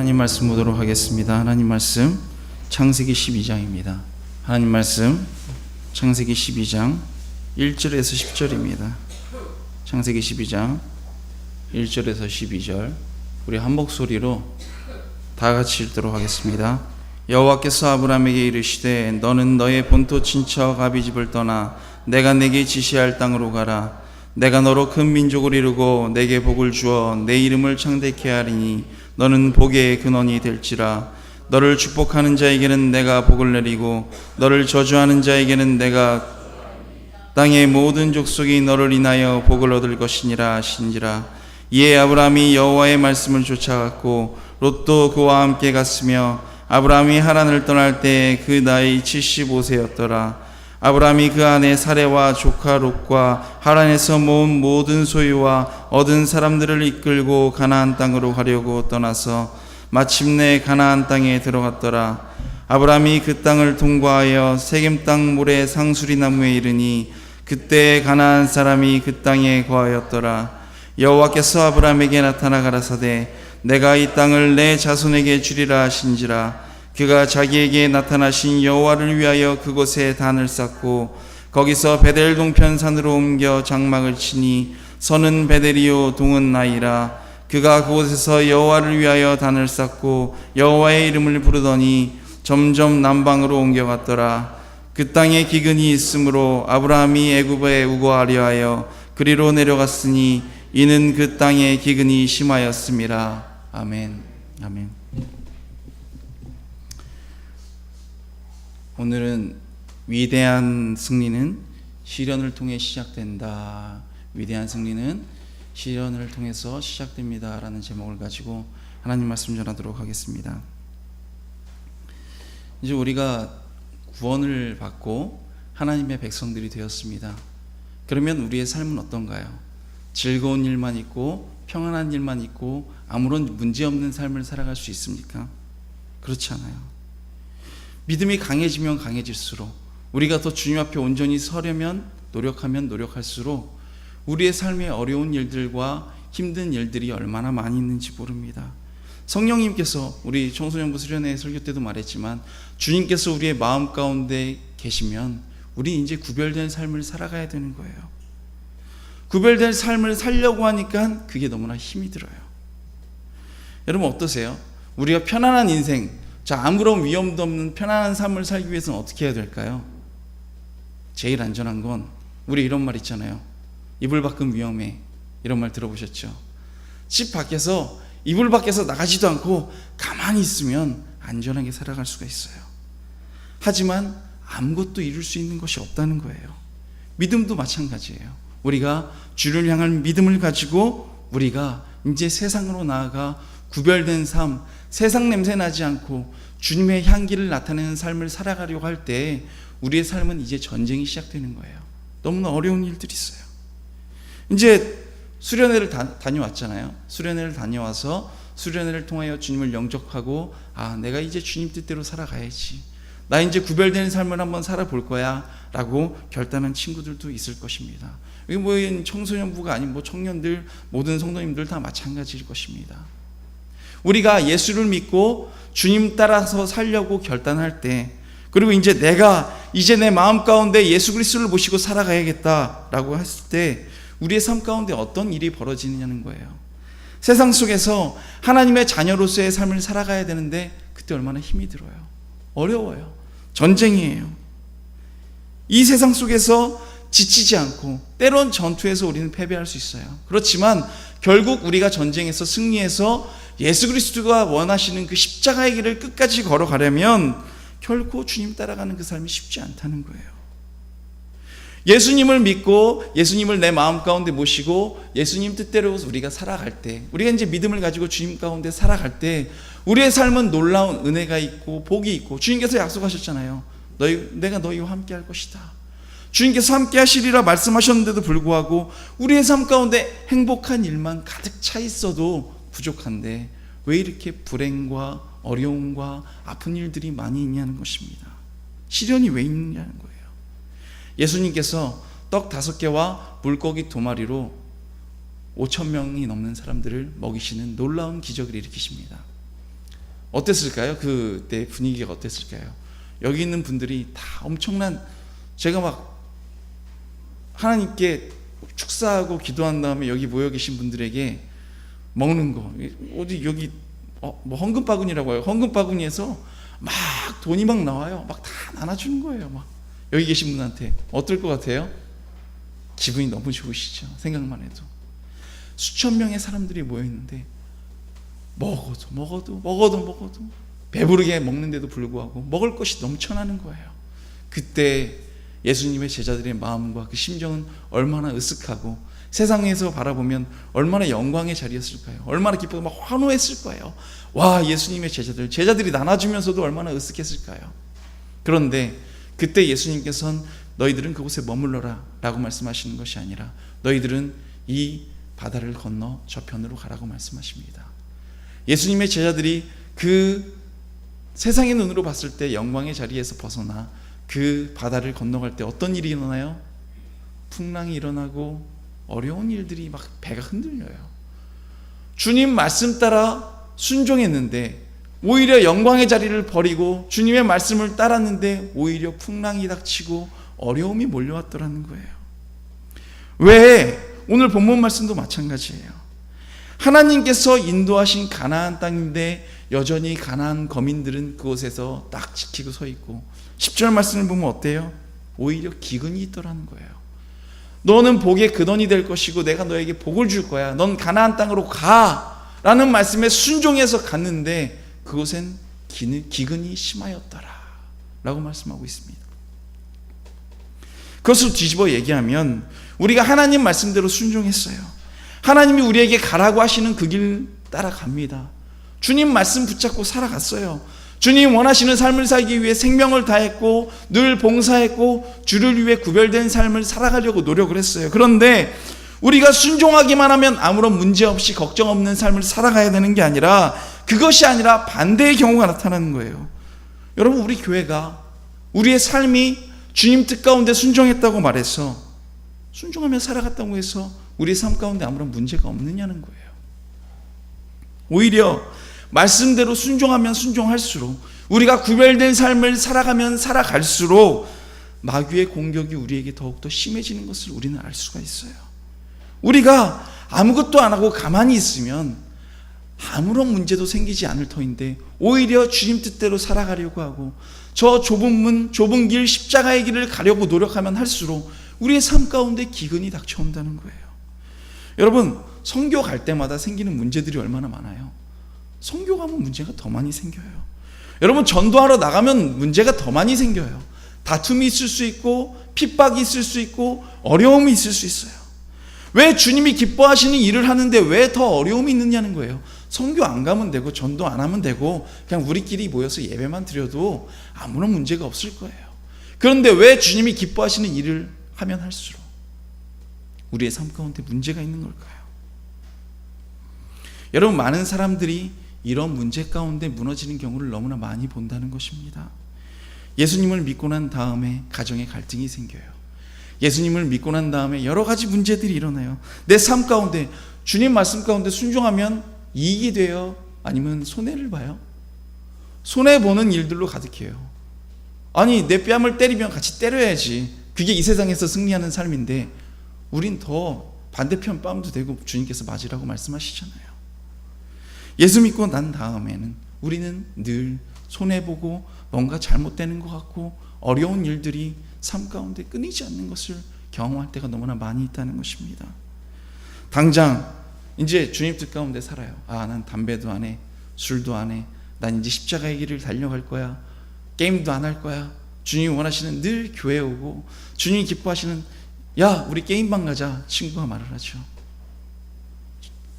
하나님 말씀 보도록 하겠습니다. 하나님 말씀 창세기 12장입니다. 하나님 말씀 창세기 12장 1절에서 10절입니다. 창세기 12장 1절에서 12절 우리 한 목소리로 다 같이 읽도록 하겠습니다. 여호와께서 아브라함에게 이르시되 너는 너의 본토 친척 아비집을 떠나 내가 내게 지시할 땅으로 가라. 내가 너로 큰 민족을 이루고 내게 복을 주어 내 이름을 창대케 하리니 너는 복의 근원이 될지라. 너를 축복하는 자에게는 내가 복을 내리고 너를 저주하는 자에게는 내가 땅의 모든 족속이 너를 인하여 복을 얻을 것이니라 하신지라. 이에 아브라함이 여호와의 말씀을 쫓아갔고 롯도 그와 함께 갔으며 아브라함이 하란을 떠날 때 그 나이 75세였더라. 아브라함이 그 아내 사레와 조카 롯과 하란에서 모은 모든 소유와 얻은 사람들을 이끌고 가나안 땅으로 가려고 떠나서 마침내 가나안 땅에 들어갔더라. 아브라함이 그 땅을 통과하여 세겜 땅 모래 상수리 나무에 이르니 그때 가나안 사람이 그 땅에 거하였더라. 여호와께서 아브라함에게 나타나 가라사대 내가 이 땅을 내 자손에게 주리라 하신지라. 그가 자기에게 나타나신 여호와를 위하여 그곳에 단을 쌓고 거기서 베델 동편 산으로 옮겨 장막을 치니 서는 베델이요 동은 나이라. 그가 그곳에서 여호와를 위하여 단을 쌓고 여호와의 이름을 부르더니 점점 남방으로 옮겨갔더라. 그 땅에 기근이 있으므로 아브라함이 애굽에 우거하려 하여 그리로 내려갔으니 이는 그 땅에 기근이 심하였음이라. 아멘. 아멘. 오늘은 위대한 승리는 시련을 통해 시작된다. 위대한 승리는 시련을 통해서 시작됩니다. 라는 제목을 가지고 하나님 말씀 전하도록 하겠습니다. 이제 우리가 구원을 받고 하나님의 백성들이 되었습니다. 그러면 우리의 삶은 어떤가요? 즐거운 일만 있고 평안한 일만 있고 아무런 문제없는 삶을 살아갈 수 있습니까? 그렇지 않아요. 믿음이 강해지면 강해질수록 우리가 더 주님 앞에 온전히 서려면 노력하면 노력할수록 우리의 삶에 어려운 일들과 힘든 일들이 얼마나 많이 있는지 모릅니다. 성령님께서 우리 청소년부 수련회 설교 때도 말했지만 주님께서 우리의 마음 가운데 계시면 우리 이제 구별된 삶을 살아가야 되는 거예요. 구별된 삶을 살려고 하니까 그게 너무나 힘이 들어요. 여러분 어떠세요? 우리가 편안한 인생, 자, 아무런 위험도 없는 편안한 삶을 살기 위해서는 어떻게 해야 될까요? 제일 안전한 건 우리 이런 말 있잖아요. 이불 밖은 위험해. 이런 말 들어보셨죠? 집 밖에서 이불 밖에서 나가지도 않고 가만히 있으면 안전하게 살아갈 수가 있어요. 하지만 아무것도 이룰 수 있는 것이 없다는 거예요. 믿음도 마찬가지예요. 우리가 주를 향한 믿음을 가지고 우리가 이제 세상으로 나아가 구별된 삶, 세상 냄새 나지 않고 주님의 향기를 나타내는 삶을 살아가려고 할 때 우리의 삶은 이제 전쟁이 시작되는 거예요. 너무나 어려운 일들이 있어요. 이제 수련회를 다녀왔잖아요. 수련회를 다녀와서 수련회를 통하여 주님을 영접하고 내가 이제 주님 뜻대로 살아가야지. 나 이제 구별된 삶을 한번 살아볼 거야 라고 결단한 친구들도 있을 것입니다. 이게 뭐 청소년부가 아닌 청년들 모든 성도님들 다 마찬가지일 것입니다. 우리가 예수를 믿고 주님 따라서 살려고 결단할 때 그리고 이제 내가 이제 내 마음 가운데 예수 그리스도를 모시고 살아가야겠다라고 했을 때 우리의 삶 가운데 어떤 일이 벌어지느냐는 거예요. 세상 속에서 하나님의 자녀로서의 삶을 살아가야 되는데 그때 얼마나 힘이 들어요. 어려워요. 전쟁이에요. 이 세상 속에서 지치지 않고 때론 전투에서 우리는 패배할 수 있어요. 그렇지만 결국 우리가 전쟁에서 승리해서 예수 그리스도가 원하시는 그 십자가의 길을 끝까지 걸어가려면 결코 주님 따라가는 그 삶이 쉽지 않다는 거예요. 예수님을 믿고 예수님을 내 마음 가운데 모시고 예수님 뜻대로 우리가 살아갈 때 우리가 이제 믿음을 가지고 주님 가운데 살아갈 때 우리의 삶은 놀라운 은혜가 있고 복이 있고 주님께서 약속하셨잖아요. 내가 너희와 함께 할 것이다. 주님께서 함께 하시리라 말씀하셨는데도 불구하고 우리의 삶 가운데 행복한 일만 가득 차 있어도 부족한데 왜 이렇게 불행과 어려움과 아픈 일들이 많이 있냐는 것입니다. 시련이 왜 있느냐는 거예요. 예수님께서 떡 5개와 물고기 2마리로 5,000명이 넘는 사람들을 먹이시는 놀라운 기적을 일으키십니다. 어땠을까요? 그때 분위기가 어땠을까요? 여기 있는 분들이 다 엄청난, 제가 막 하나님께 축사하고 기도한 다음에 여기 모여 계신 분들에게 먹는 거, 어디 여기 뭐 헌금 바구니라고 해요. 헌금 바구니에서 막 돈이 막 나와요. 막 다 나눠주는 거예요. 막 여기 계신 분한테. 어떨 것 같아요? 기분이 너무 좋으시죠? 생각만 해도. 수천 명의 사람들이 모여 있는데 먹어도 배부르게 먹는데도 불구하고 먹을 것이 넘쳐나는 거예요. 그때 예수님의 제자들의 마음과 그 심정은 얼마나 으쓱하고 세상에서 바라보면 얼마나 영광의 자리였을까요? 얼마나 기쁘고 막 환호했을 거예요. 와, 예수님의 제자들이 나눠주면서도 얼마나 으쓱했을까요? 그런데 그때 예수님께서는 너희들은 그곳에 머물러라 라고 말씀하시는 것이 아니라 너희들은 이 바다를 건너 저편으로 가라고 말씀하십니다. 예수님의 제자들이 그 세상의 눈으로 봤을 때 영광의 자리에서 벗어나 그 바다를 건너갈 때 어떤 일이 일어나요? 풍랑이 일어나고 어려운 일들이 막 배가 흔들려요. 주님 말씀 따라 순종했는데 오히려 영광의 자리를 버리고 주님의 말씀을 따랐는데 오히려 풍랑이 닥치고 어려움이 몰려왔더라는 거예요. 왜? 오늘 본문 말씀도 마찬가지예요. 하나님께서 인도하신 가나안 땅인데 여전히 가나안 거민들은 그곳에서 딱 지키고 서 있고 10절 말씀을 보면 어때요? 오히려 기근이 있더라는 거예요. 너는 복의 근원이 될 것이고 내가 너에게 복을 줄 거야. 넌 가나안 땅으로 가 라는 말씀에 순종해서 갔는데 그곳엔 기근이 심하였더라 라고 말씀하고 있습니다. 그것을 뒤집어 얘기하면 우리가 하나님 말씀대로 순종했어요. 하나님이 우리에게 가라고 하시는 그 길 따라갑니다. 주님 말씀 붙잡고 살아갔어요. 주님 원하시는 삶을 살기 위해 생명을 다했고 늘 봉사했고 주를 위해 구별된 삶을 살아가려고 노력을 했어요. 그런데 우리가 순종하기만 하면 아무런 문제 없이 걱정 없는 삶을 살아가야 되는 게 아니라 그것이 아니라 반대의 경우가 나타나는 거예요. 여러분, 우리 교회가 우리의 삶이 주님 뜻 가운데 순종했다고 말해서 순종하며 살아갔다고 해서 우리의 삶 가운데 아무런 문제가 없느냐는 거예요. 오히려 말씀대로 순종하면 순종할수록 우리가 구별된 삶을 살아가면 살아갈수록 마귀의 공격이 우리에게 더욱더 심해지는 것을 우리는 알 수가 있어요. 우리가 아무것도 안 하고 가만히 있으면 아무런 문제도 생기지 않을 터인데 오히려 주님 뜻대로 살아가려고 하고 저 좁은 문, 좁은 길, 십자가의 길을 가려고 노력하면 할수록 우리의 삶 가운데 기근이 닥쳐온다는 거예요. 여러분, 선교 갈 때마다 생기는 문제들이 얼마나 많아요. 선교 가면 문제가 더 많이 생겨요. 여러분, 전도하러 나가면 문제가 더 많이 생겨요. 다툼이 있을 수 있고 핍박이 있을 수 있고 어려움이 있을 수 있어요. 왜 주님이 기뻐하시는 일을 하는데 왜 더 어려움이 있느냐는 거예요. 선교 안 가면 되고 전도 안 하면 되고 그냥 우리끼리 모여서 예배만 드려도 아무런 문제가 없을 거예요. 그런데 왜 주님이 기뻐하시는 일을 하면 할수록 우리의 삶 가운데 문제가 있는 걸까요? 여러분, 많은 사람들이 이런 문제 가운데 무너지는 경우를 너무나 많이 본다는 것입니다. 예수님을 믿고 난 다음에 가정에 갈등이 생겨요. 예수님을 믿고 난 다음에 여러 가지 문제들이 일어나요. 내 삶 가운데 주님 말씀 가운데 순종하면 이익이 돼요? 아니면 손해를 봐요? 손해보는 일들로 가득해요. 아니, 내 뺨을 때리면 같이 때려야지. 그게 이 세상에서 승리하는 삶인데 우린 더 반대편 뺨도 대고 주님께서 맞으라고 말씀하시잖아요. 예수 믿고 난 다음에는 우리는 늘 손해보고 뭔가 잘못되는 것 같고 어려운 일들이 삶 가운데 끊이지 않는 것을 경험할 때가 너무나 많이 있다는 것입니다. 당장 이제 주님 뜻 가운데 살아요. 난 담배도 안 해, 술도 안 해, 난 이제 십자가의 길을 달려갈 거야, 게임도 안 할 거야. 주님이 원하시는 늘 교회 오고 주님이 기뻐하시는 야, 우리 게임방 가자 친구가 말을 하죠.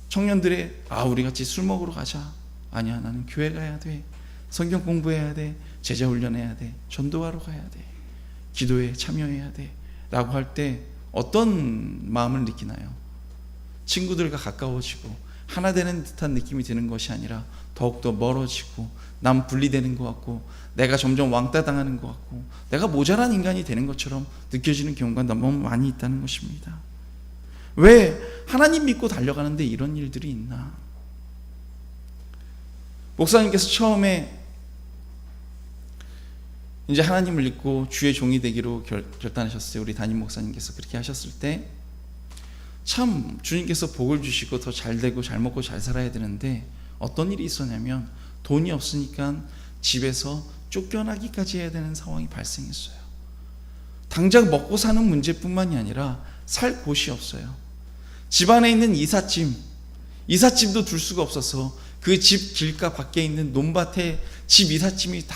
청년들의 우리 같이 술 먹으러 가자. 아니야, 나는 교회 가야 돼, 성경 공부해야 돼, 제자 훈련해야 돼, 전도하러 가야 돼, 기도에 참여해야 돼 라고 할 때 어떤 마음을 느끼나요? 친구들과 가까워지고 하나 되는 듯한 느낌이 드는 것이 아니라 더욱더 멀어지고 남 분리되는 것 같고 내가 점점 왕따 당하는 것 같고 내가 모자란 인간이 되는 것처럼 느껴지는 경우가 너무 많이 있다는 것입니다. 왜 하나님 믿고 달려가는데 이런 일들이 있나? 목사님께서 처음에 이제 하나님을 믿고 주의 종이 되기로 결단하셨어요. 우리 담임 목사님께서 그렇게 하셨을 때 참 주님께서 복을 주시고 더 잘 되고 잘 먹고 잘 살아야 되는데 어떤 일이 있었냐면 돈이 없으니까 집에서 쫓겨나기까지 해야 되는 상황이 발생했어요. 당장 먹고 사는 문제뿐만이 아니라 살 곳이 없어요. 집안에 있는 이삿짐도 둘 수가 없어서 그 집 길가 밖에 있는 논밭에 집 이삿짐이 다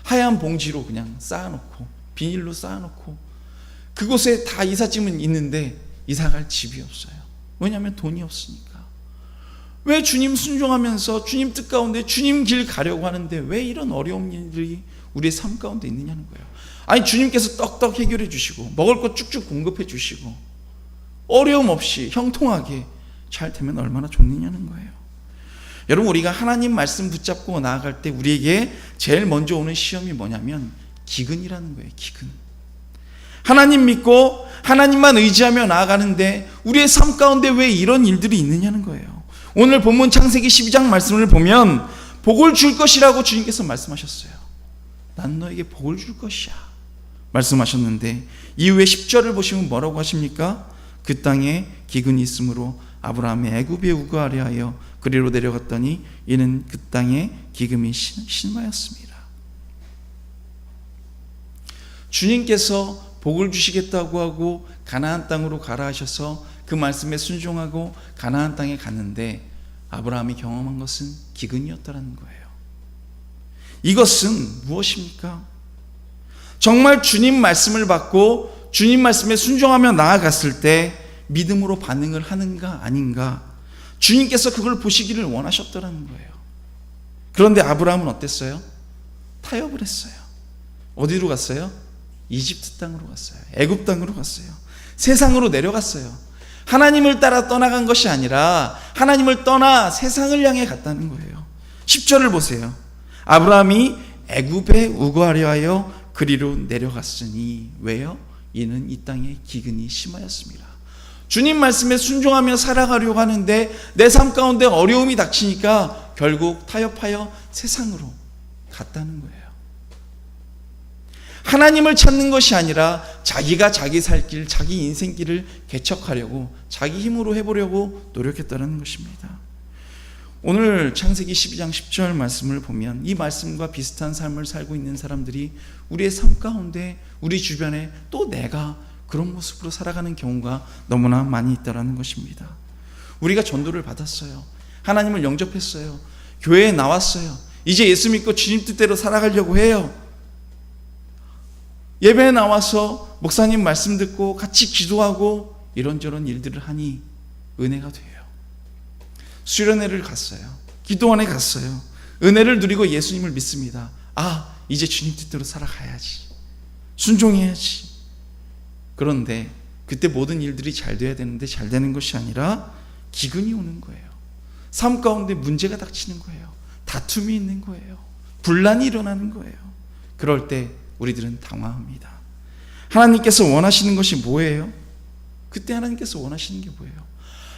하얀 봉지로 그냥 쌓아놓고 비닐로 쌓아놓고 그곳에 다 이삿짐은 있는데 이사갈 집이 없어요. 왜냐하면 돈이 없으니까. 왜 주님 순종하면서 주님 뜻 가운데 주님 길 가려고 하는데 왜 이런 어려운 일들이 우리의 삶 가운데 있느냐는 거예요. 아니 주님께서 떡떡 해결해 주시고 먹을 것 쭉쭉 공급해 주시고 어려움 없이 형통하게 잘 되면 얼마나 좋느냐는 거예요. 여러분, 우리가 하나님 말씀 붙잡고 나아갈 때 우리에게 제일 먼저 오는 시험이 뭐냐면 기근이라는 거예요. 기근. 하나님 믿고 하나님만 의지하며 나아가는데 우리의 삶 가운데 왜 이런 일들이 있느냐는 거예요. 오늘 본문 창세기 12장 말씀을 보면 복을 줄 것이라고 주님께서 말씀하셨어요. 난 너에게 복을 줄 것이야 말씀하셨는데 이후에 10절을 보시면 뭐라고 하십니까? 그 땅에 기근이 있으므로 아브라함이 애굽에 우거하려 하여 그리로 내려갔더니 이는 그 땅에 기근이 심하였습니다. 주님께서 복을 주시겠다고 하고 가나안 땅으로 가라 하셔서 그 말씀에 순종하고 가나안 땅에 갔는데 아브라함이 경험한 것은 기근이었다는 거예요. 이것은 무엇입니까? 정말 주님 말씀을 받고 주님 말씀에 순종하며 나아갔을 때 믿음으로 반응을 하는가 아닌가, 주님께서 그걸 보시기를 원하셨다는 거예요. 그런데 아브라함은 어땠어요? 타협을 했어요. 어디로 갔어요? 이집트 땅으로 갔어요. 애굽 땅으로 갔어요. 세상으로 내려갔어요. 하나님을 따라 떠나간 것이 아니라 하나님을 떠나 세상을 향해 갔다는 거예요. 10절을 보세요. 아브라함이 애굽에 우거하려 하여 그리로 내려갔으니 왜요? 이는 이 땅에 기근이 심하였습니다. 주님 말씀에 순종하며 살아가려고 하는데 내 삶 가운데 어려움이 닥치니까 결국 타협하여 세상으로 갔다는 거예요. 하나님을 찾는 것이 아니라 자기가 자기 살 길, 자기 인생길을 개척하려고 자기 힘으로 해보려고 노력했다는 것입니다. 오늘 창세기 12장 10절 말씀을 보면 이 말씀과 비슷한 삶을 살고 있는 사람들이 우리의 삶 가운데 우리 주변에 또 내가 그런 모습으로 살아가는 경우가 너무나 많이 있다는 것입니다. 우리가 전도를 받았어요. 하나님을 영접했어요. 교회에 나왔어요. 이제 예수 믿고 주님 뜻대로 살아가려고 해요. 예배에 나와서 목사님 말씀 듣고 같이 기도하고 이런저런 일들을 하니 은혜가 돼요. 수련회를 갔어요. 기도원에 갔어요. 은혜를 누리고 예수님을 믿습니다. 아, 이제 주님 뜻대로 살아가야지. 순종해야지. 그런데 그때 모든 일들이 잘 돼야 되는데 잘 되는 것이 아니라 기근이 오는 거예요. 삶 가운데 문제가 닥치는 거예요. 다툼이 있는 거예요. 분란이 일어나는 거예요. 그럴 때 우리들은 당황합니다. 하나님께서 원하시는 것이 뭐예요? 그때 하나님께서 원하시는 게 뭐예요?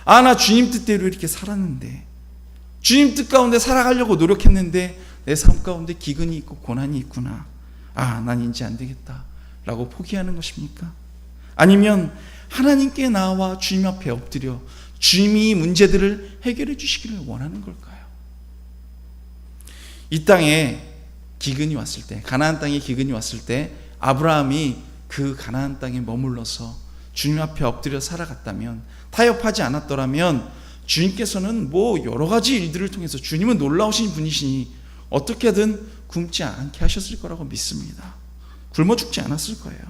아, 나 주님 뜻대로 이렇게 살았는데, 주님 뜻 가운데 살아가려고 노력했는데 내 삶 가운데 기근이 있고 고난이 있구나. 아, 난 이제 안 되겠다 라고 포기하는 것입니까? 아니면 하나님께 나와 주님 앞에 엎드려 주님이 문제들을 해결해 주시기를 원하는 걸까요? 이 땅에 기근이 왔을 때, 가나안 땅에 기근이 왔을 때 아브라함이 그 가나안 땅에 머물러서 주님 앞에 엎드려 살아갔다면, 타협하지 않았더라면 주님께서는 뭐 여러 가지 일들을 통해서, 주님은 놀라우신 분이시니 어떻게든 굶지 않게 하셨을 거라고 믿습니다. 굶어 죽지 않았을 거예요.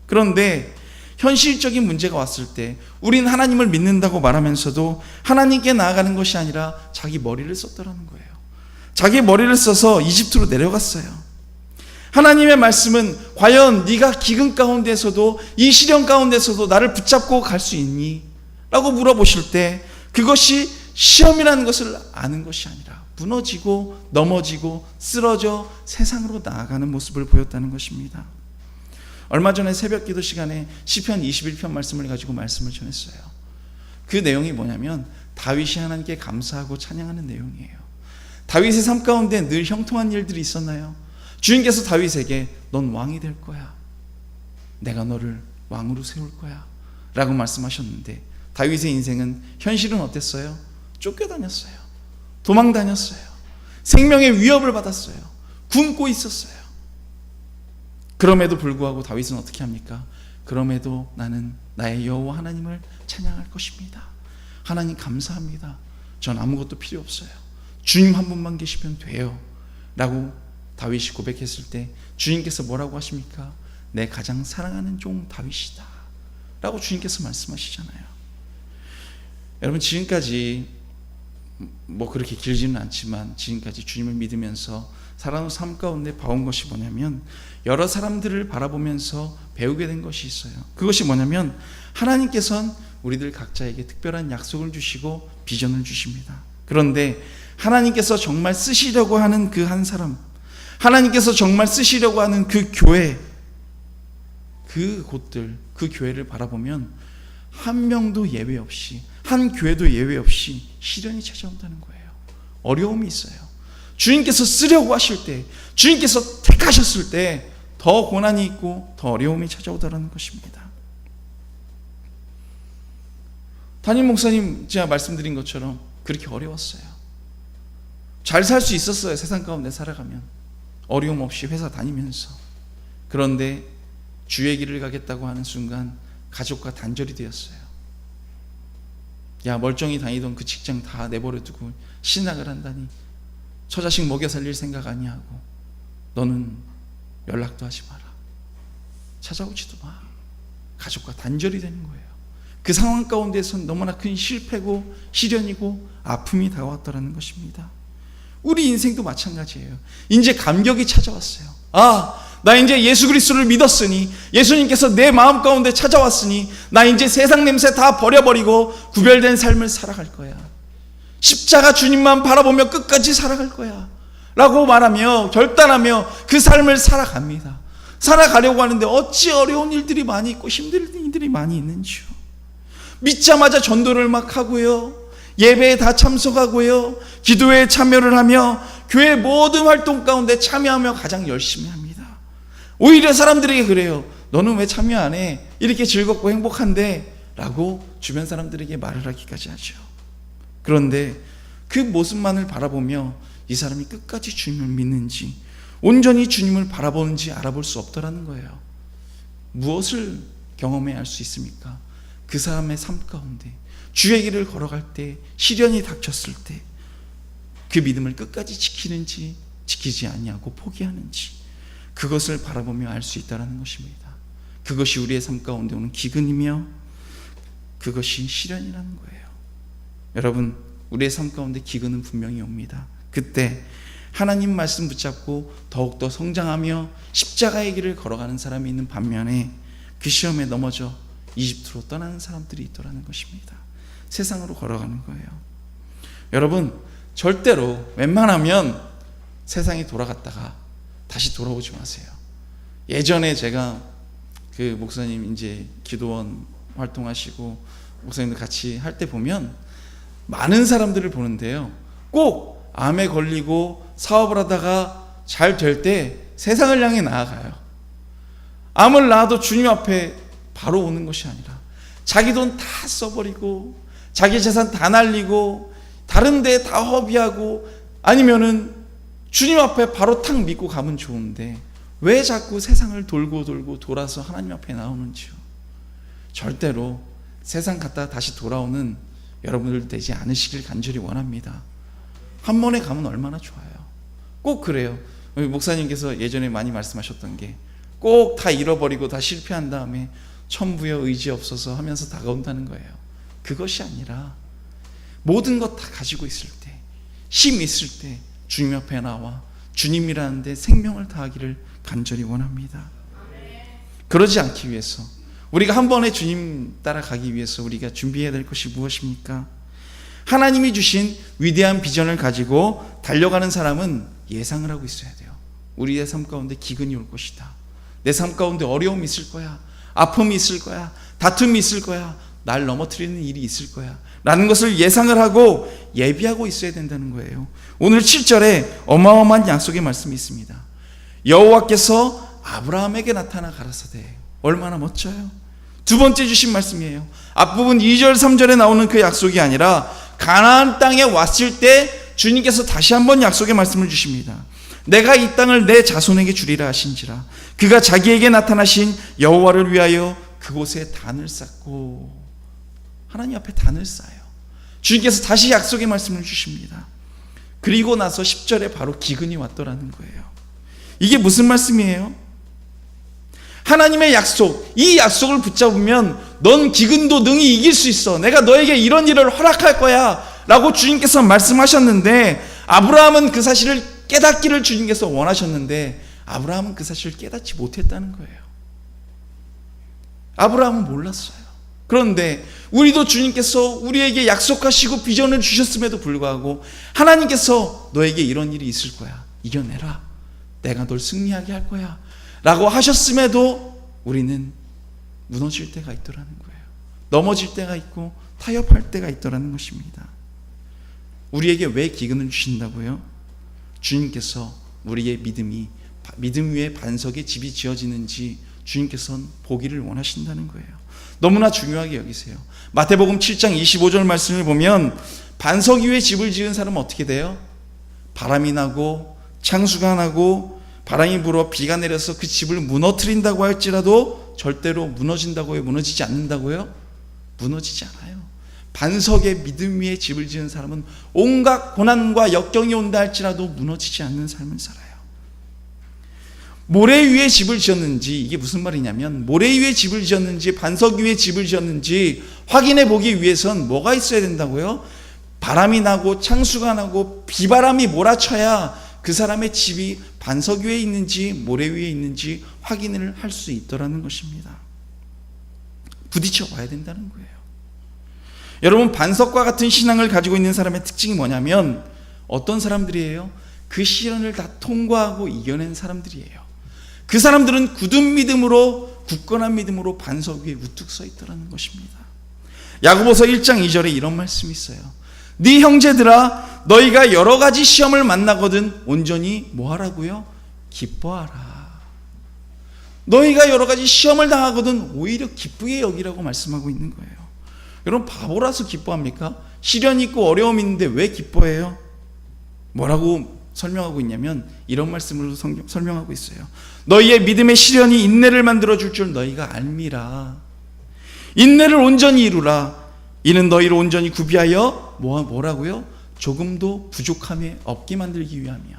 그런데 현실적인 문제가 왔을 때 우린 하나님을 믿는다고 말하면서도 하나님께 나아가는 것이 아니라 자기 머리를 썼더라는 거예요. 자기 머리를 써서 이집트로 내려갔어요. 하나님의 말씀은 과연 네가 기근 가운데서도 이 시련 가운데서도 나를 붙잡고 갈 수 있니? 라고 물어보실 때 그것이 시험이라는 것을 아는 것이 아니라 무너지고 넘어지고 쓰러져 세상으로 나아가는 모습을 보였다는 것입니다. 얼마 전에 새벽 기도 시간에 시편 21편 말씀을 가지고 말씀을 전했어요. 그 내용이 뭐냐면 다윗이 하나님께 감사하고 찬양하는 내용이에요. 다윗의 삶 가운데 늘 형통한 일들이 있었나요? 주인께서 다윗에게 넌 왕이 될 거야. 내가 너를 왕으로 세울 거야 라고 말씀하셨는데, 다윗의 인생은 현실은 어땠어요? 쫓겨다녔어요. 도망다녔어요. 생명의 위협을 받았어요. 굶고 있었어요. 그럼에도 불구하고 다윗은 어떻게 합니까? 그럼에도 나는 나의 여호와 하나님을 찬양할 것입니다. 하나님 감사합니다. 전 아무것도 필요 없어요. 주님 한 분만 계시면 돼요 라고 다윗이 고백했을 때 주님께서 뭐라고 하십니까? 내 가장 사랑하는 종 다윗이다 라고 주님께서 말씀하시잖아요. 여러분, 지금까지 뭐 그렇게 길지는 않지만 지금까지 주님을 믿으면서 살아온 삶 가운데 봐온 것이 뭐냐면, 여러 사람들을 바라보면서 배우게 된 것이 있어요. 그것이 뭐냐면, 하나님께서는 우리들 각자에게 특별한 약속을 주시고 비전을 주십니다. 그런데 하나님께서 정말 쓰시려고 하는 그 한 사람, 하나님께서 정말 쓰시려고 하는 그 교회, 그 곳들, 그 교회를 바라보면 한 명도 예외 없이, 한 교회도 예외 없이 시련이 찾아온다는 거예요. 어려움이 있어요. 주님께서 쓰려고 하실 때, 주님께서 택하셨을 때 더 고난이 있고 더 어려움이 찾아오더라는 것입니다. 담임 목사님 제가 말씀드린 것처럼 그렇게 어려웠어요. 잘 살 수 있었어요. 세상 가운데 살아가면 어려움 없이 회사 다니면서. 그런데 주의 길을 가겠다고 하는 순간 가족과 단절이 되었어요. 야, 멀쩡히 다니던 그 직장 다 내버려두고 신학을 한다니, 저 자식 먹여 살릴 생각 아니하고 너는 연락도 하지 마라, 찾아오지도 마. 가족과 단절이 되는 거예요. 그 상황 가운데선 너무나 큰 실패고 시련이고 아픔이 다가왔더라는 것입니다. 우리 인생도 마찬가지예요. 이제 감격이 찾아왔어요. 나 이제 예수 그리스도를 믿었으니, 예수님께서 내 마음 가운데 찾아왔으니 나 이제 세상 냄새 다 버려버리고 구별된 삶을 살아갈 거야. 십자가 주님만 바라보며 끝까지 살아갈 거야 라고 말하며 결단하며 그 삶을 살아갑니다. 살아가려고 하는데 어찌 어려운 일들이 많이 있고 힘든 일들이 많이 있는지요. 믿자마자 전도를 막 하고요, 예배에 다 참석하고요, 기도에 참여를 하며 교회 모든 활동 가운데 참여하며 가장 열심히 합니다. 오히려 사람들에게 그래요. 너는 왜 참여 안 해? 이렇게 즐겁고 행복한데 라고 주변 사람들에게 말을 하기까지 하죠. 그런데 그 모습만을 바라보며 이 사람이 끝까지 주님을 믿는지, 온전히 주님을 바라보는지 알아볼 수 없더라는 거예요. 무엇을 경험해야 할 수 있습니까? 그 사람의 삶 가운데 주의 길을 걸어갈 때, 시련이 닥쳤을 때 그 믿음을 끝까지 지키는지 지키지 아니하고 포기하는지, 그것을 바라보며 알 수 있다는 것입니다. 그것이 우리의 삶 가운데 오는 기근이며 그것이 시련이라는 거예요. 여러분, 우리의 삶 가운데 기근은 분명히 옵니다. 그때 하나님 말씀 붙잡고 더욱더 성장하며 십자가의 길을 걸어가는 사람이 있는 반면에 그 시험에 넘어져 이집트로 떠나는 사람들이 있더라는 것입니다. 세상으로 걸어가는 거예요. 여러분, 절대로 웬만하면 세상에 돌아갔다가 다시 돌아오지 마세요. 예전에 제가 그 목사님 이제 기도원 활동하시고 목사님들 같이 할 때 보면 많은 사람들을 보는데요, 꼭 암에 걸리고 사업을 하다가 잘 될 때 세상을 향해 나아가요. 암을 낳아도 주님 앞에 바로 오는 것이 아니라 자기 돈 다 써버리고 자기 재산 다 날리고 다른 데 다 허비하고 아니면은 주님 앞에 바로 탁 믿고 가면 좋은데 왜 자꾸 세상을 돌고 돌고 돌아서 하나님 앞에 나오는지요. 절대로 세상 갔다 다시 돌아오는 여러분들 되지 않으시길 간절히 원합니다. 한 번에 가면 얼마나 좋아요. 꼭 그래요. 목사님께서 예전에 많이 말씀하셨던 게 꼭 다 잃어버리고 다 실패한 다음에 천부여 의지 없어서 하면서 다가온다는 거예요. 그것이 아니라 모든 것 다 가지고 있을 때, 힘 있을 때 주님 앞에 나와 주님이라는 데 생명을 다하기를 간절히 원합니다. 그러지 않기 위해서, 우리가 한 번에 주님 따라가기 위해서 우리가 준비해야 될 것이 무엇입니까? 하나님이 주신 위대한 비전을 가지고 달려가는 사람은 예상을 하고 있어야 돼요. 우리의 삶 가운데 기근이 올 것이다. 내 삶 가운데 어려움이 있을 거야. 아픔이 있을 거야. 다툼이 있을 거야. 날 넘어뜨리는 일이 있을 거야 라는 것을 예상을 하고 예비하고 있어야 된다는 거예요. 오늘 7절에 어마어마한 약속의 말씀이 있습니다. 여호와께서 아브라함에게 나타나 가라사대. 얼마나 멋져요. 두 번째 주신 말씀이에요. 앞부분 2절 3절에 나오는 그 약속이 아니라 가나안 땅에 왔을 때 주님께서 다시 한번 약속의 말씀을 주십니다. 내가 이 땅을 내 자손에게 주리라 하신지라. 그가 자기에게 나타나신 여호와를 위하여 그곳에 단을 쌓고. 하나님 앞에 단을 쌓아요. 주님께서 다시 약속의 말씀을 주십니다. 그리고 나서 10절에 바로 기근이 왔더라는 거예요. 이게 무슨 말씀이에요? 하나님의 약속, 이 약속을 붙잡으면 넌 기근도 능히 이길 수 있어. 내가 너에게 이런 일을 허락할 거야 라고 주님께서 말씀하셨는데, 아브라함은 그 사실을 깨닫기를 주님께서 원하셨는데 아브라함은 그 사실을 깨닫지 못했다는 거예요. 아브라함은 몰랐어요. 그런데 우리도 주님께서 우리에게 약속하시고 비전을 주셨음에도 불구하고 하나님께서 너에게 이런 일이 있을 거야, 이겨내라, 내가 널 승리하게 할 거야 라고 하셨음에도 우리는 무너질 때가 있더라는 거예요. 넘어질 때가 있고 타협할 때가 있더라는 것입니다. 우리에게 왜 기근을 주신다고요? 주님께서 우리의 믿음 위에 반석에 집이 지어지는지 주님께서는 보기를 원하신다는 거예요. 너무나 중요하게 여기세요. 마태복음 7장 25절 말씀을 보면 반석 위에 집을 지은 사람은 어떻게 돼요? 바람이 나고 창수가 나고 바람이 불어 비가 내려서 그 집을 무너뜨린다고 할지라도 절대로 무너진다고요? 무너지지 않는다고요? 무너지지 않아요. 반석의 믿음 위에 집을 지은 사람은 온갖 고난과 역경이 온다 할지라도 무너지지 않는 삶을 살아요. 모래 위에 집을 지었는지, 이게 무슨 말이냐면 모래 위에 집을 지었는지 반석 위에 집을 지었는지 확인해 보기 위해선 뭐가 있어야 된다고요? 바람이 나고 창수가 나고 비바람이 몰아쳐야 그 사람의 집이 반석 위에 있는지 모래 위에 있는지 확인을 할 수 있더라는 것입니다. 부딪혀 봐야 된다는 거예요. 여러분, 반석과 같은 신앙을 가지고 있는 사람의 특징이 뭐냐면 어떤 사람들이에요? 그 시련을 다 통과하고 이겨낸 사람들이에요. 그 사람들은 굳은 믿음으로, 굳건한 믿음으로 반석 위에 우뚝 서 있더라는 것입니다. 야고보서 1장 2절에 이런 말씀이 있어요. 네 형제들아, 너희가 여러 가지 시험을 만나거든 온전히 뭐 하라고요? 기뻐하라. 너희가 여러 가지 시험을 당하거든 오히려 기쁘게 여기라고 말씀하고 있는 거예요. 여러분, 바보라서 기뻐합니까? 시련이 있고 어려움이 있는데 왜 기뻐해요? 뭐라고 설명하고 있냐면 이런 말씀으로 설명하고 있어요. 너희의 믿음의 시련이 인내를 만들어줄 줄 너희가 알미라. 인내를 온전히 이루라. 이는 너희를 온전히 구비하여 뭐라고요? 조금도 부족함이 없게 만들기 위함이야.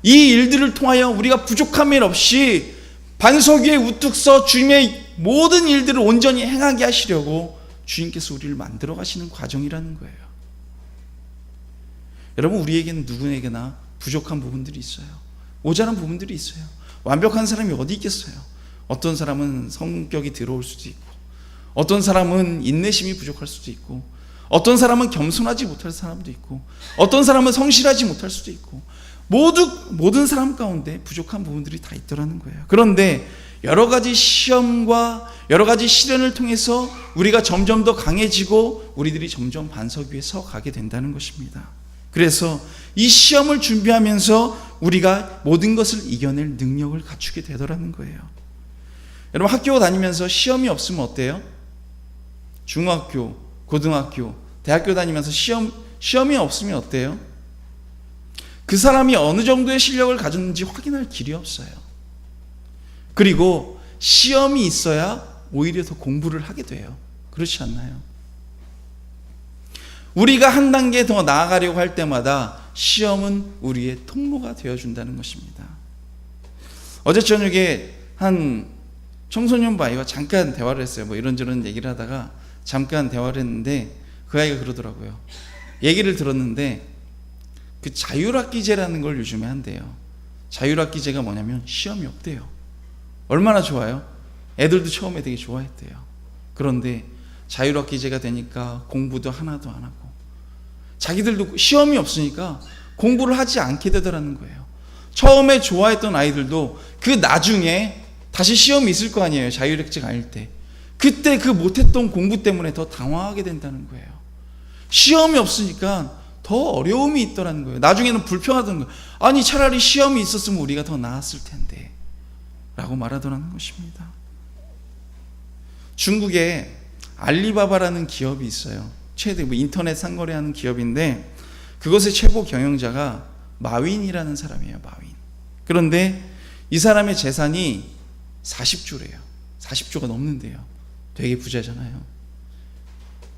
이 일들을 통하여 우리가 부족함이 없이 반석 위에 우뚝 서 주님의 모든 일들을 온전히 행하게 하시려고 주님께서 우리를 만들어 가시는 과정이라는 거예요. 여러분, 우리에게는 누구에게나 부족한 부분들이 있어요. 모자란 부분들이 있어요. 완벽한 사람이 어디 있겠어요? 어떤 사람은 성격이 더러울 수도 있고, 어떤 사람은 인내심이 부족할 수도 있고, 어떤 사람은 겸손하지 못할 사람도 있고, 어떤 사람은 성실하지 못할 수도 있고, 모든 사람 가운데 부족한 부분들이 다 있더라는 거예요. 그런데 여러 가지 시험과 여러 가지 시련을 통해서 우리가 점점 더 강해지고 우리들이 점점 반석 위에 서 가게 된다는 것입니다. 그래서 이 시험을 준비하면서 우리가 모든 것을 이겨낼 능력을 갖추게 되더라는 거예요. 여러분, 학교 다니면서 시험이 없으면 어때요? 중학교, 고등학교, 대학교 다니면서 시험이 없으면 어때요? 그 사람이 어느 정도의 실력을 가졌는지 확인할 길이 없어요. 그리고 시험이 있어야 오히려 더 공부를 하게 돼요. 그렇지 않나요? 우리가 한 단계 더 나아가려고 할 때마다 시험은 우리의 통로가 되어준다는 것입니다. 어제 저녁에 한 청소년 아이와 잠깐 대화를 했어요. 뭐 이런저런 얘기를 하다가 잠깐 대화를 했는데 그 아이가 그러더라고요. 얘기를 들었는데 그 자율학기제라는 걸 요즘에 한대요. 자율학기제가 뭐냐면 시험이 없대요. 얼마나 좋아요? 애들도 처음에 되게 좋아했대요. 그런데 자율학기제가 되니까 공부도 하나도 안 하고 자기들도 시험이 없으니까 공부를 하지 않게 되더라는 거예요. 처음에 좋아했던 아이들도 그 나중에 다시 시험이 있을 거 아니에요. 자율학기제가 아닐 때. 그때 그 못했던 공부 때문에 더 당황하게 된다는 거예요. 시험이 없으니까 더 어려움이 있더라는 거예요. 나중에는 불평하던 거예요. 아니 차라리 시험이 있었으면 우리가 더 나았을 텐데 라고 말하더라는 것입니다. 중국에 알리바바라는 기업이 있어요. 최대 인터넷 상거래하는 기업인데 그것의 최고 경영자가 마윈이라는 사람이에요. 마윈. 그런데 이 사람의 재산이 40조래요. 40조가 넘는데요. 되게 부자잖아요.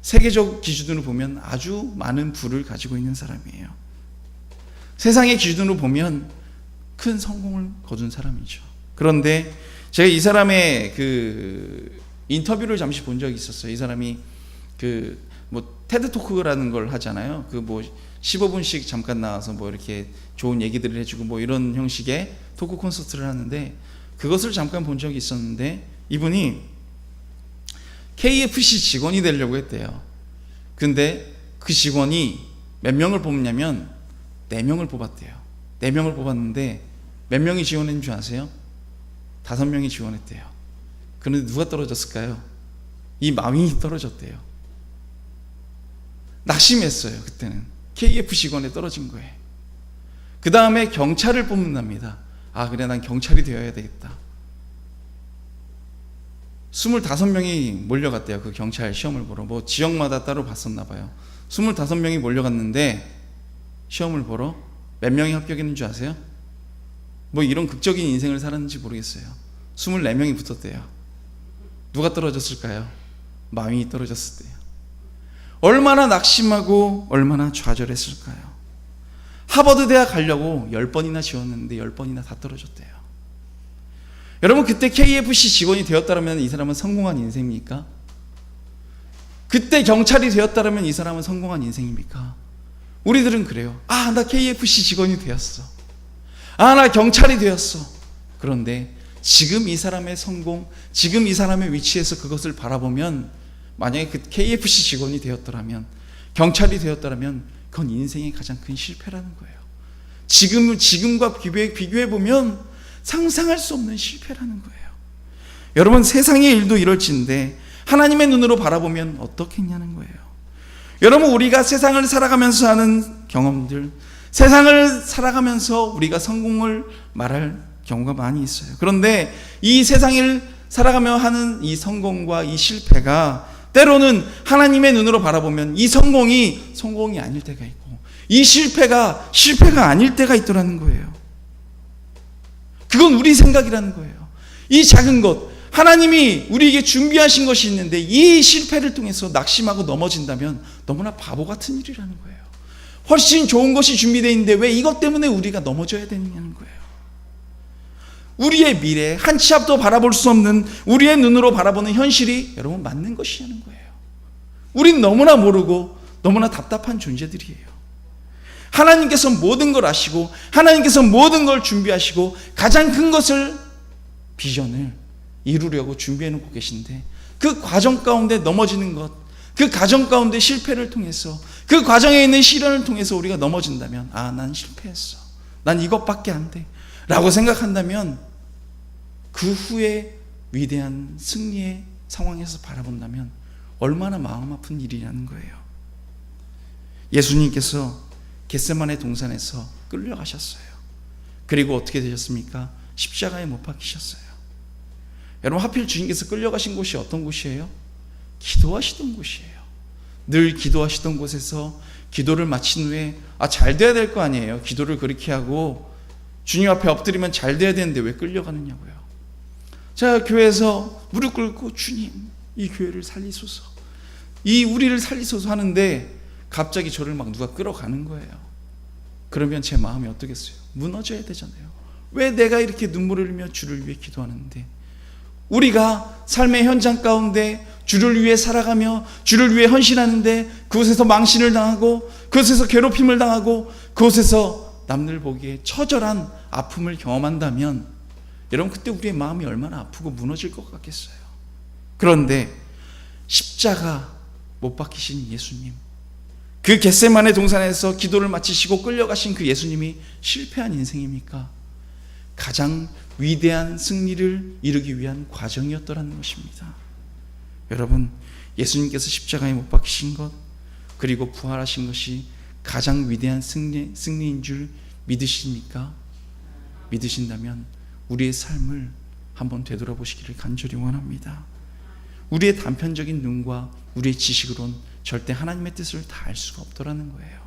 세계적 기준으로 보면 아주 많은 부를 가지고 있는 사람이에요. 세상의 기준으로 보면 큰 성공을 거둔 사람이죠. 그런데 제가 이 사람의 그 인터뷰를 잠시 본 적이 있었어요. 이 사람이 그 뭐 테드 토크라는 걸 하잖아요. 그 뭐 15분씩 잠깐 나와서 뭐 이렇게 좋은 얘기들을 해주고 뭐 이런 형식의 토크 콘서트를 하는데 그것을 잠깐 본 적이 있었는데 이분이 KFC 직원이 되려고 했대요. 근데 그 직원이 몇 명을 뽑냐면 4명을 뽑았대요. 4명을 뽑았는데 몇 명이 지원했는 줄 아세요? 5명이 지원했대요. 그런데 누가 떨어졌을까요? 이 마윈이 떨어졌대요. 낙심했어요. 그때는 KFC 직원에 떨어진 거예요. 그 다음에 경찰을 뽑는답니다. 아 그래 난 경찰이 되어야 되겠다. 25명이 몰려갔대요. 그 경찰 시험을 보러. 뭐 지역마다 따로 봤었나 봐요. 25명이 몰려갔는데 시험을 보러 몇 명이 합격했는 줄 아세요? 뭐 이런 극적인 인생을 살았는지 모르겠어요. 24명이 붙었대요. 누가 떨어졌을까요? 마윈이 떨어졌을 때요. 얼마나 낙심하고 얼마나 좌절했을까요? 하버드 대학 가려고 10번이나 지원했는데 10번이나 다 떨어졌대요. 여러분 그때 KFC 직원이 되었다면 이 사람은 성공한 인생입니까? 그때 경찰이 되었다면 이 사람은 성공한 인생입니까? 우리들은 그래요. 아, 나 KFC 직원이 되었어. 아, 나 경찰이 되었어. 그런데 지금 이 사람의 성공, 지금 이 사람의 위치에서 그것을 바라보면 만약에 그 KFC 직원이 되었더라면, 경찰이 되었더라면 그건 인생의 가장 큰 실패라는 거예요. 지금과 비교해보면 상상할 수 없는 실패라는 거예요. 여러분 세상의 일도 이럴진데 하나님의 눈으로 바라보면 어떻겠냐는 거예요. 여러분 우리가 세상을 살아가면서 하는 경험들, 세상을 살아가면서 우리가 성공을 말할 경우가 많이 있어요. 그런데 이 세상을 살아가며 하는 이 성공과 이 실패가 때로는 하나님의 눈으로 바라보면 이 성공이 아닐 때가 있고 이 실패가 아닐 때가 있더라는 거예요. 그건 우리 생각이라는 거예요. 이 작은 것, 하나님이 우리에게 준비하신 것이 있는데 이 실패를 통해서 낙심하고 넘어진다면 너무나 바보 같은 일이라는 거예요. 훨씬 좋은 것이 준비되어 있는데 왜 이것 때문에 우리가 넘어져야 되느냐는 거예요. 우리의 미래, 한 치 앞도 바라볼 수 없는 우리의 눈으로 바라보는 현실이 여러분 맞는 것이냐는 거예요. 우린 너무나 모르고 너무나 답답한 존재들이에요. 하나님께서 모든 걸 아시고 하나님께서 모든 걸 준비하시고 가장 큰 것을 비전을 이루려고 준비해 놓고 계신데 그 과정 가운데 넘어지는 것, 그 과정 가운데 실패를 통해서 그 과정에 있는 시련을 통해서 우리가 넘어진다면 아, 난 실패했어. 난 이것밖에 안 돼. 라고 생각한다면 그 후에 위대한 승리의 상황에서 바라본다면 얼마나 마음 아픈 일이라는 거예요. 예수님께서 겟세마네 동산에서 끌려가셨어요. 그리고 어떻게 되셨습니까? 십자가에 못 박히셨어요. 여러분 하필 주님께서 끌려가신 곳이 어떤 곳이에요? 기도하시던 곳이에요. 늘 기도하시던 곳에서 기도를 마친 후에 잘 돼야 될 거 아니에요. 기도를 그렇게 하고 주님 앞에 엎드리면 잘 돼야 되는데 왜 끌려가느냐고요. 자, 교회에서 무릎 꿇고 주님 이 교회를 살리소서, 이 우리를 살리소서 하는데 갑자기 저를 막 누가 끌어가는 거예요. 그러면 제 마음이 어떻겠어요? 무너져야 되잖아요. 왜 내가 이렇게 눈물을 흘리며 주를 위해 기도하는데, 우리가 삶의 현장 가운데 주를 위해 살아가며 주를 위해 헌신하는데 그곳에서 망신을 당하고 그곳에서 괴롭힘을 당하고 그곳에서 남들 보기에 처절한 아픔을 경험한다면 여러분 그때 우리의 마음이 얼마나 아프고 무너질 것 같겠어요. 그런데 십자가 못 박히신 예수님, 그 겟세마네 동산에서 기도를 마치시고 끌려가신 그 예수님이 실패한 인생입니까? 가장 위대한 승리를 이루기 위한 과정이었더라는 것입니다. 여러분, 예수님께서 십자가에 못 박히신 것, 그리고 부활하신 것이 가장 위대한 승리인 줄 믿으십니까? 믿으신다면 우리의 삶을 한번 되돌아보시기를 간절히 원합니다. 우리의 단편적인 눈과 우리의 지식으로는 절대 하나님의 뜻을 다 알 수가 없더라는 거예요.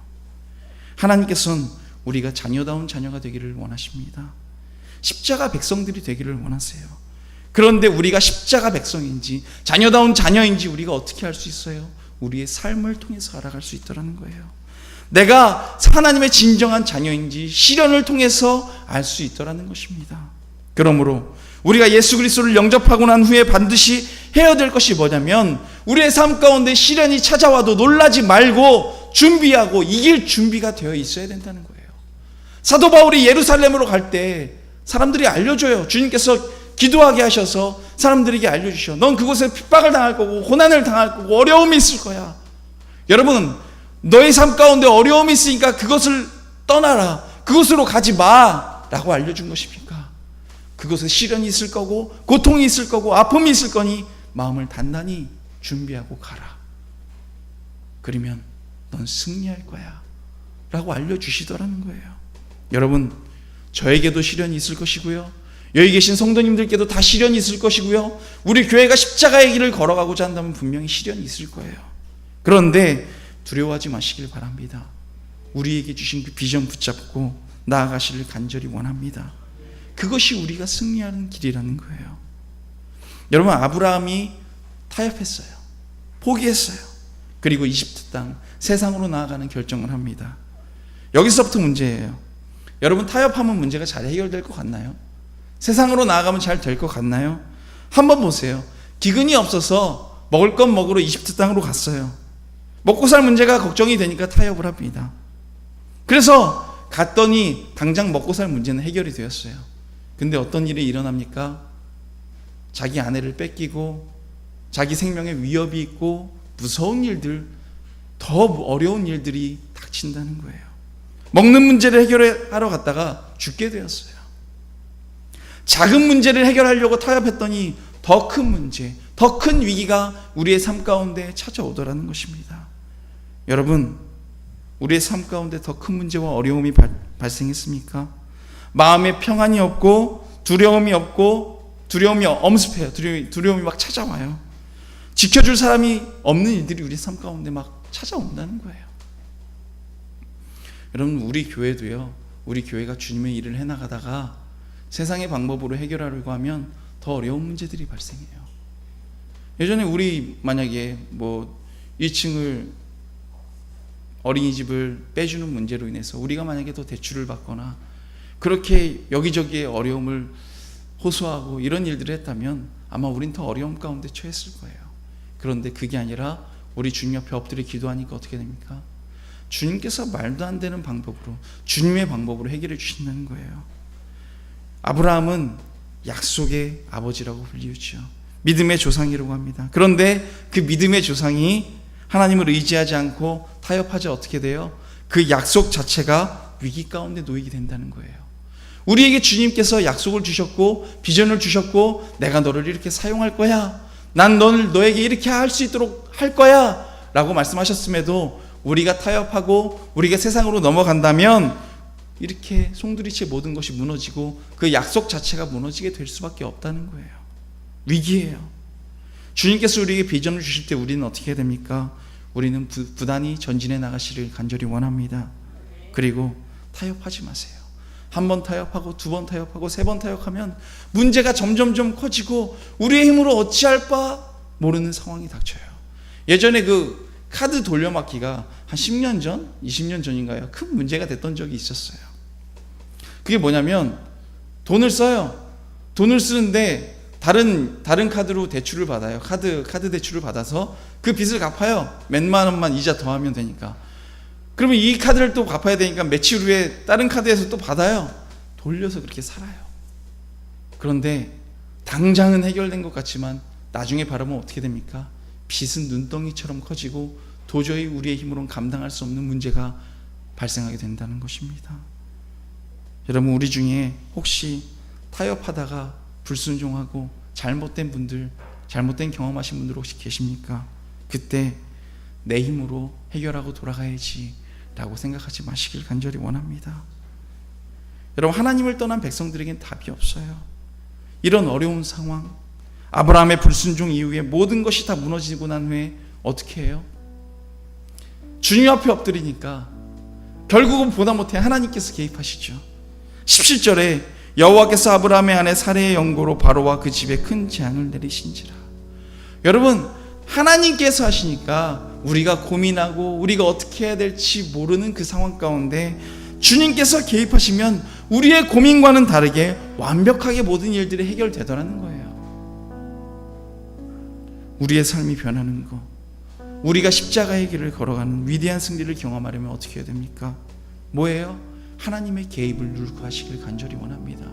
하나님께서는 우리가 자녀다운 자녀가 되기를 원하십니다. 십자가 백성들이 되기를 원하세요. 그런데 우리가 십자가 백성인지 자녀다운 자녀인지 우리가 어떻게 알 수 있어요? 우리의 삶을 통해서 알아갈 수 있더라는 거예요. 내가 하나님의 진정한 자녀인지 시련을 통해서 알 수 있더라는 것입니다. 그러므로 우리가 예수 그리스도를 영접하고 난 후에 반드시 해야 될 것이 뭐냐면, 우리의 삶 가운데 시련이 찾아와도 놀라지 말고 준비하고 이길 준비가 되어 있어야 된다는 거예요. 사도 바울이 예루살렘으로 갈 때 사람들이 알려줘요. 주님께서 기도하게 하셔서 사람들에게 알려주셔. 넌 그곳에 핍박을 당할 거고 고난을 당할 거고 어려움이 있을 거야. 여러분, 너의 삶 가운데 어려움이 있으니까 그것을 떠나라, 그곳으로 가지 마 라고 알려준 것입니까? 그곳에 시련이 있을 거고 고통이 있을 거고 아픔이 있을 거니 마음을 단단히 준비하고 가라. 그러면 넌 승리할 거야 라고 알려주시더라는 거예요. 여러분, 저에게도 시련이 있을 것이고요, 여기 계신 성도님들께도 다 시련이 있을 것이고요, 우리 교회가 십자가의 길을 걸어가고자 한다면 분명히 시련이 있을 거예요. 그런데 두려워하지 마시길 바랍니다. 우리에게 주신 그 비전 붙잡고 나아가시를 간절히 원합니다. 그것이 우리가 승리하는 길이라는 거예요. 여러분, 아브라함이 타협했어요. 포기했어요. 그리고 이집트 땅, 세상으로 나아가는 결정을 합니다. 여기서부터 문제예요. 여러분, 타협하면 문제가 잘 해결될 것 같나요? 세상으로 나아가면 잘 될 것 같나요? 한번 보세요. 기근이 없어서 먹을 것 먹으러 이집트 땅으로 갔어요. 먹고 살 문제가 걱정이 되니까 타협을 합니다. 그래서 갔더니 당장 먹고 살 문제는 해결이 되었어요. 근데 어떤 일이 일어납니까? 자기 아내를 뺏기고 자기 생명에 위협이 있고 무서운 일들, 더 어려운 일들이 닥친다는 거예요. 먹는 문제를 해결하러 갔다가 죽게 되었어요. 작은 문제를 해결하려고 타협했더니 더 큰 문제, 더 큰 위기가 우리의 삶 가운데 찾아오더라는 것입니다. 여러분, 우리의 삶 가운데 더 큰 문제와 어려움이 발생했습니까? 마음에 평안이 없고 두려움이 없고, 두려움이 엄습해요. 두려움이 막 찾아와요. 지켜줄 사람이 없는 일들이 우리 삶 가운데 막 찾아온다는 거예요. 여러분, 우리 교회도요, 우리 교회가 주님의 일을 해나가다가 세상의 방법으로 해결하려고 하면 더 어려운 문제들이 발생해요. 예전에 우리 만약에 1층을 어린이집을 빼주는 문제로 인해서 우리가 만약에 더 대출을 받거나 그렇게 여기저기에 어려움을 호소하고 이런 일들을 했다면 아마 우린 더 어려움 가운데 처했을 거예요. 그런데 그게 아니라 우리 주님 옆에 엎드려 기도하니까 어떻게 됩니까? 주님께서 말도 안 되는 방법으로, 주님의 방법으로 해결해 주신다는 거예요. 아브라함은 약속의 아버지라고 불리우죠. 믿음의 조상이라고 합니다. 그런데 그 믿음의 조상이 하나님을 의지하지 않고 타협하지 어떻게 돼요? 그 약속 자체가 위기 가운데 놓이게 된다는 거예요. 우리에게 주님께서 약속을 주셨고 비전을 주셨고, 내가 너를 이렇게 사용할 거야, 난 너에게 이렇게 할 수 있도록 할 거야 라고 말씀하셨음에도 우리가 타협하고 우리가 세상으로 넘어간다면 이렇게 송두리째 모든 것이 무너지고 그 약속 자체가 무너지게 될 수밖에 없다는 거예요. 위기예요. 주님께서 우리에게 비전을 주실 때 우리는 어떻게 해야 됩니까? 우리는 부단히 전진해 나가시를 간절히 원합니다. 그리고 타협하지 마세요. 한 번 타협하고 두 번 타협하고 세 번 타협하면 문제가 점점점 커지고 우리의 힘으로 어찌할 바 모르는 상황이 닥쳐요. 예전에 그 카드 돌려막기가 한 10년 전, 20년 전인가요? 큰 문제가 됐던 적이 있었어요. 그게 뭐냐면 돈을 써요. 돈을 쓰는데 다른 카드로 대출을 받아요. 카드 대출을 받아서 그 빚을 갚아요. 몇만 원만 이자 더하면 되니까. 그러면 이 카드를 또 갚아야 되니까 며칠 후에 다른 카드에서 또 받아요. 돌려서 그렇게 살아요. 그런데 당장은 해결된 것 같지만 나중에 바라보면 어떻게 됩니까? 빚은 눈덩이처럼 커지고 도저히 우리의 힘으로는 감당할 수 없는 문제가 발생하게 된다는 것입니다. 여러분, 우리 중에 혹시 타협하다가 불순종하고 잘못된 분들 잘못된 경험하신 분들 혹시 계십니까? 그때 내 힘으로 해결하고 돌아가야지 라고 생각하지 마시길 간절히 원합니다. 여러분, 하나님을 떠난 백성들에겐 답이 없어요. 이런 어려운 상황, 아브라함의 불순종 이후에 모든 것이 다 무너지고 난 후에 어떻게 해요? 주님 앞에 엎드리니까 결국은 보다 못해 하나님께서 개입하시죠. 17절에 여호와께서 아브라함의 아내 사레의 연고로 바로와 그 집에 큰 재앙을 내리신지라. 여러분, 하나님께서 하시니까 우리가 고민하고 우리가 어떻게 해야 될지 모르는 그 상황 가운데 주님께서 개입하시면 우리의 고민과는 다르게 완벽하게 모든 일들이 해결되더라는 거예요. 우리의 삶이 변하는 거, 우리가 십자가의 길을 걸어가는 위대한 승리를 경험하려면 어떻게 해야 됩니까? 뭐예요? 하나님의 개입을 누리고 하시길 간절히 원합니다.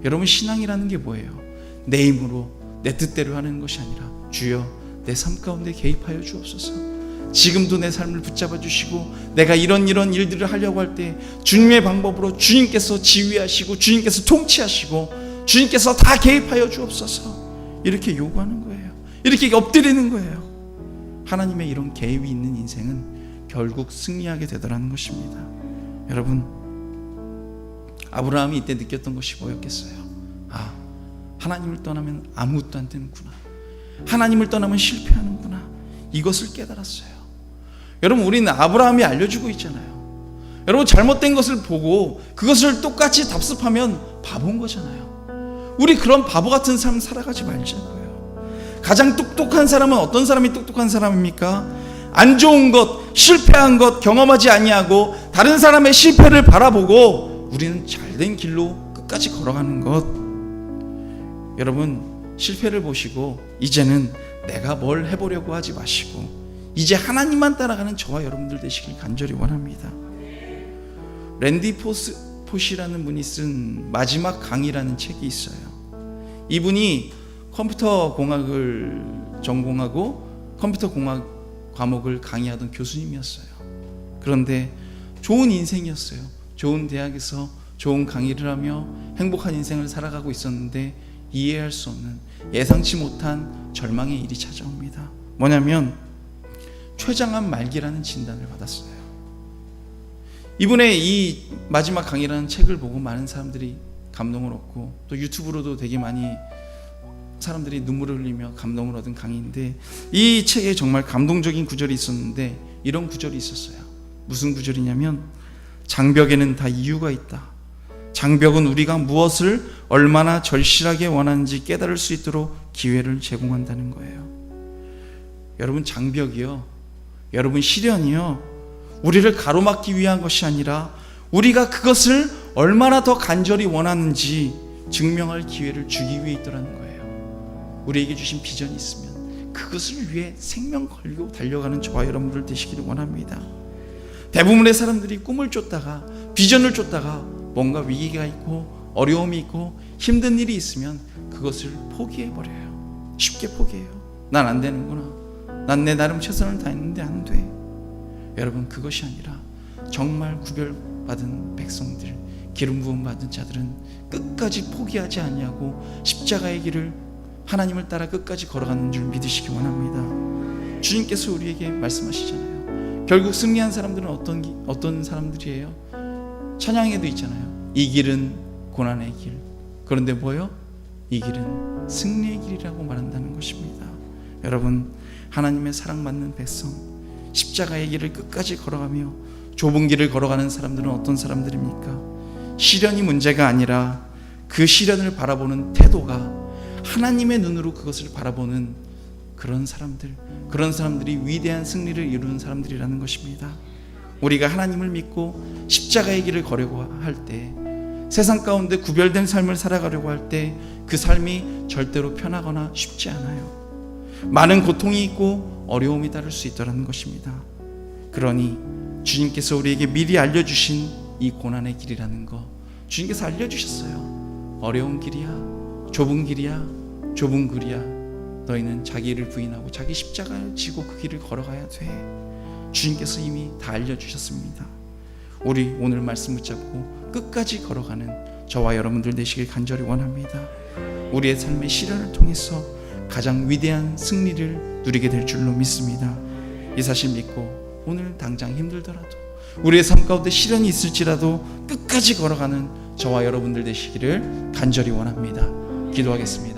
여러분, 신앙이라는 게 뭐예요? 내 힘으로 내 뜻대로 하는 것이 아니라 주여 내 삶 가운데 개입하여 주옵소서. 지금도 내 삶을 붙잡아 주시고 내가 이런 일들을 하려고 할 때 주님의 방법으로 주님께서 지휘하시고 주님께서 통치하시고 주님께서 다 개입하여 주옵소서. 이렇게 요구하는 거예요. 이렇게 엎드리는 거예요. 하나님의 이런 개입이 있는 인생은 결국 승리하게 되더라는 것입니다. 여러분, 아브라함이 이때 느꼈던 것이 뭐였겠어요? 아, 하나님을 떠나면 아무것도 안 되는구나. 하나님을 떠나면 실패하는구나. 이것을 깨달았어요. 여러분, 우리는 아브라함이 알려주고 있잖아요. 여러분, 잘못된 것을 보고 그것을 똑같이 답습하면 바보인 거잖아요. 우리 그런 바보 같은 삶 살아가지 말자고요. 가장 똑똑한 사람은 어떤 사람이 똑똑한 사람입니까? 안 좋은 것, 실패한 것 경험하지 아니하고 다른 사람의 실패를 바라보고 우리는 잘된 길로 끝까지 걸어가는 것. 여러분, 실패를 보시고 이제는 내가 뭘 해보려고 하지 마시고 이제 하나님만 따라가는 저와 여러분들 되시길 간절히 원합니다. 랜디 포시라는 분이 쓴 마지막 강의라는 책이 있어요. 이분이 컴퓨터 공학을 전공하고 컴퓨터 공학 과목을 강의하던 교수님이었어요. 그런데 좋은 인생이었어요. 좋은 대학에서 좋은 강의를 하며 행복한 인생을 살아가고 있었는데 이해할 수 없는, 예상치 못한 절망의 일이 찾아옵니다. 뭐냐면 췌장암 말기라는 진단을 받았어요. 이분의 이 마지막 강의라는 책을 보고 많은 사람들이 감동을 얻고 또 유튜브로도 되게 많이 사람들이 눈물을 흘리며 감동을 얻은 강의인데, 이 책에 정말 감동적인 구절이 있었는데 이런 구절이 있었어요. 무슨 구절이냐면, 장벽에는 다 이유가 있다. 장벽은 우리가 무엇을 얼마나 절실하게 원하는지 깨달을 수 있도록 기회를 제공한다는 거예요. 여러분, 장벽이요, 여러분 시련이요, 우리를 가로막기 위한 것이 아니라 우리가 그것을 얼마나 더 간절히 원하는지 증명할 기회를 주기 위해 있더라는 거예요. 우리에게 주신 비전이 있으면 그것을 위해 생명 걸고 달려가는 저와 여러분들 되시기를 원합니다. 대부분의 사람들이 꿈을 쫓다가 비전을 쫓다가 뭔가 위기가 있고 어려움이 있고 힘든 일이 있으면 그것을 포기해버려요. 쉽게 포기해요. 난 안 되는구나. 난 내 나름 최선을 다했는데 안 돼. 여러분, 그것이 아니라 정말 구별받은 백성들, 기름 부음 받은 자들은 끝까지 포기하지 아니하고 십자가의 길을 하나님을 따라 끝까지 걸어가는 줄 믿으시기 원합니다. 주님께서 우리에게 말씀하시잖아요. 결국 승리한 사람들은 어떤 사람들이에요? 찬양에도 있잖아요. 이 길은 고난의 길. 그런데 뭐요? 이 길은 승리의 길이라고 말한다는 것입니다. 여러분, 하나님의 사랑받는 백성, 십자가의 길을 끝까지 걸어가며 좁은 길을 걸어가는 사람들은 어떤 사람들입니까? 시련이 문제가 아니라 그 시련을 바라보는 태도가 하나님의 눈으로 그것을 바라보는 그런 사람들이 위대한 승리를 이루는 사람들이라는 것입니다. 우리가 하나님을 믿고 십자가의 길을 걸으려고 할 때, 세상 가운데 구별된 삶을 살아가려고 할 때 그 삶이 절대로 편하거나 쉽지 않아요. 많은 고통이 있고 어려움이 따를 수 있다는 것입니다. 그러니 주님께서 우리에게 미리 알려주신 이 고난의 길이라는 거, 주님께서 알려주셨어요. 어려운 길이야, 좁은 길이야, 좁은 길이야. 너희는 자기를 부인하고 자기 십자가를 지고 그 길을 걸어가야 돼. 주님께서 이미 다 알려주셨습니다. 우리 오늘 말씀 붙잡고 끝까지 걸어가는 저와 여러분들 되시길 간절히 원합니다. 우리의 삶의 시련을 통해서 가장 위대한 승리를 누리게 될 줄로 믿습니다. 이 사실 믿고 오늘 당장 힘들더라도 우리의 삶 가운데 시련이 있을지라도 끝까지 걸어가는 저와 여러분들 되시기를 간절히 원합니다. 기도하겠습니다.